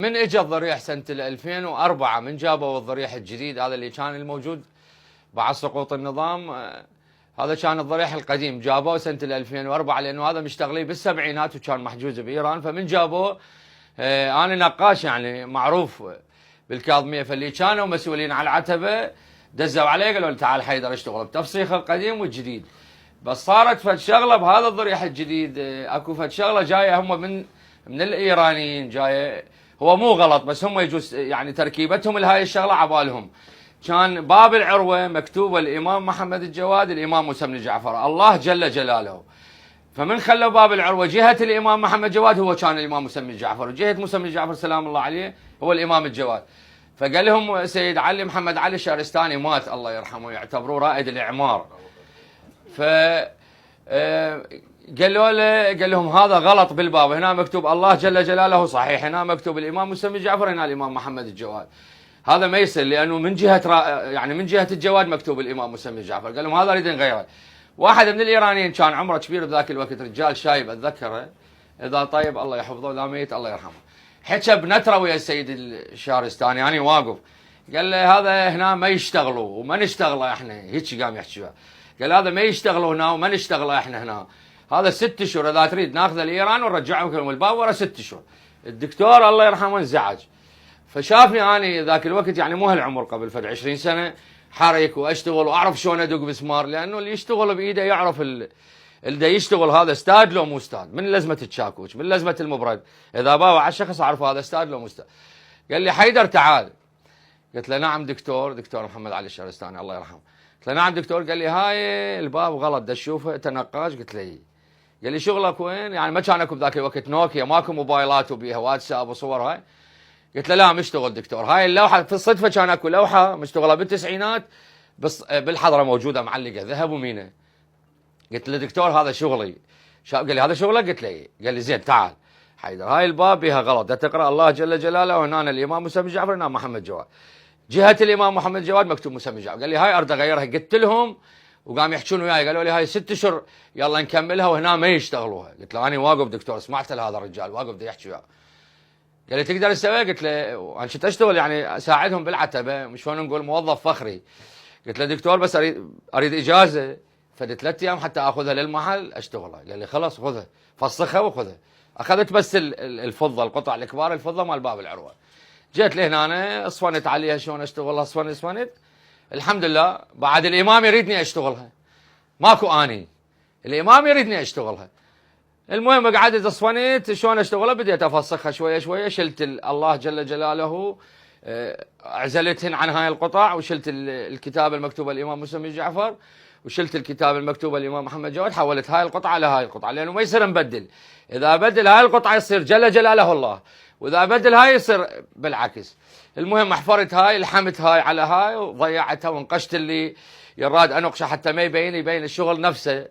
من اجى الضريح سنة 2004 من جابوا الضريح الجديد هذا اللي كان الموجود بعد سقوط النظام. هذا كان الضريح القديم جابوه سنة 2004 لأنه هذا مشتغليه بالسبعينات وكان محجوز بإيران. فمن جابوه أنا نقاش يعني معروف بالكاظمية، فاللي كانوا مسؤولين على العتبة دزوا عليه قالوا له تعال حيدر اشتغل بتفسيخ القديم والجديد. بس صارت فد شغله بهذا الضريح الجديد، اكو فد شغله جايه هم من الايرانيين جايه، هو مو غلط بس هم يجوز يعني تركيبتهم لهاي الشغله عبالهم. كان باب العروه مكتوبه الامام محمد الجواد الامام موسى بن جعفر الله جل جلاله، فمن خلوا باب العروه جهه الامام محمد جواد هو كان الامام موسى بن جعفر، وجهه موسى بن جعفر سلام الله عليه هو الامام الجواد. فقال لهم سيد علي محمد علي الشهرستاني مات الله يرحمه، يعتبروه رائد الاعمار. ف قال لهم هذا غلط بالباب، هنا مكتوب الله جل جلاله صحيح، هنا مكتوب الامام موسى بن جعفر، هنا الامام محمد الجواد. هذا ما يصير لانه من جهه يعني من جهه الجواد مكتوب الامام موسى بن جعفر. قال لهم هذا اريد نغيره. واحد من الايرانيين كان عمره كبير بذاك الوقت، رجال شايب اتذكره، اذا طيب الله يحفظه اذا ميت الله يرحمه، حكى بنتره ويا السيد الشهرستاني يعني واقف، قال له هذا هنا ما يشتغلوا وما نشتغله احنا، هيك قام يحكي. قال هذا ما يشتغلوا هنا وما نشتغله احنا هنا، هذا 6 اشهر اذا تريد ناخذه لايران ونرجعه الباب ورا 6 اشهر. الدكتور الله يرحمه انزعج، فشافني اني ذاك الوقت يعني مو هالعمر قبل فد 20 سنه حريك واشتغل واعرف شلون ادق بسمار، لانه اللي يشتغل بايده يعرف اللي يشتغل هذا استاد لو مو استاد، من لزمه الشاكوش من لزمه المبرد، اذا باوع على الشخص اعرف هذا استاد لو مو استاد. قال لي حيدر تعال، قلت له نعم دكتور محمد علي الشهرستاني الله يرحمه. قلت له نعم دكتور. قال لي هاي الباب غلط دا تشوفه تنقاش. قلت له إيه. قال لي شغلك وين؟ يعني ما كان اكو بذاك الوقت نوكيا، ماكو موبايلات وبيها واتساب وصور هاي. قلت له لا مشتغل دكتور، هاي اللوحه في الصدفه كان اكو لوحه مشتغله بالتسعينات بس بالحضره موجوده معلقه ذهب ومينه. قلت له دكتور هذا شغلي. قال لي هذا شغلك؟ قلت له إيه. قال لي زين تعال حيدر، هاي الباب بيها غلط، دا تقرا الله جل جلاله وهنا الامام موسى بن جعفر هنا محمد جواد، جهه الامام محمد جواد مكتوب موسى بن جعفر. قال لي هاي اريد اغيرها. قلت لهم وقام يحكون وياي قالوا لي هاي 6 اشهر يلا نكملها وهنا ما يشتغلوها. قلت له انا واقف دكتور سمعت لهذا الرجال واقف دا يحكي وياه. قال لي تقدر تسوي؟ قلت له انا كنت اشتغل يعني اساعدهم بالعتبه شلون نقول موظف فخري. قلت له دكتور بس اريد اجازه فد 3 ايام حتى اخذها للمحل اشتغلها. قال لي خلاص خذها فسخها وخذها. اخذت بس الفضه القطع الكبار الفضه مال باب العروه. جيت لهنا انا اصفنت عليها شلون اشتغلها اصفنت الحمد لله. بعد الامام يريدني اشتغلها ماكو اني، الامام يريدني اشتغلها. المهم قعدت اصفنت شلون اشتغلها بديت افسخها شويه شويه. شلت الله جل جلاله عزلتهن عن هاي القطع، وشلت الكتاب المكتوبه الامام موسى بن جعفر، وشلت الكتاب المكتوبه الامام محمد جواد، حولت هاي القطعه لهاي القطعه لانه ما يصير نبدل. اذا بدل هاي القطعه يصير جل جلاله الله، واذا بدل هاي يصير بالعكس. المهم احفرت هاي لحمت هاي على هاي وضيعتها وانقشت اللي يراد انقشه حتى ما يبين الشغل نفسه.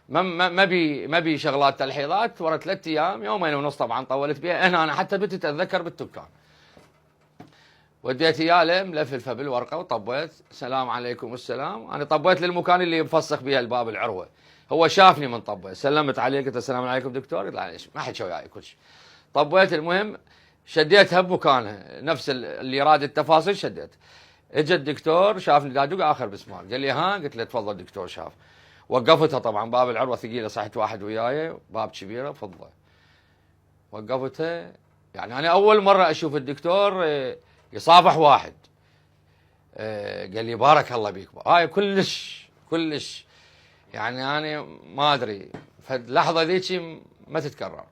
ما بي شغلات تلحيظات. ورا 3 ايام يومين ونص طبعا طولت بها هنا انا حتى بنت اتذكر بالدكان. وديت اياه ملفلفه بالورقه وطبيت السلام عليكم والسلام. انا طبيت للمكان اللي مفسخ بها الباب العروه، هو شافني من طبيت سلمت عليه قلت السلام عليكم دكتور. قلت معليش ما حكى وياي كل شيء. طبيت المهم شديتها بمكانها نفس اللي راد التفاصيل شديت. اجى الدكتور شافني دادق اخر بسمار قال لي ها؟ قلت له تفضل دكتور. شاف وقفتها طبعا باب العروه ثقيله صحت واحد وياي باب كبيره فضه وقفتها. يعني انا اول مره اشوف الدكتور يصافح واحد. قال لي بارك الله بيك. هاي كلش يعني انا ما ادري فاللحظه ذيك ما تتكرر.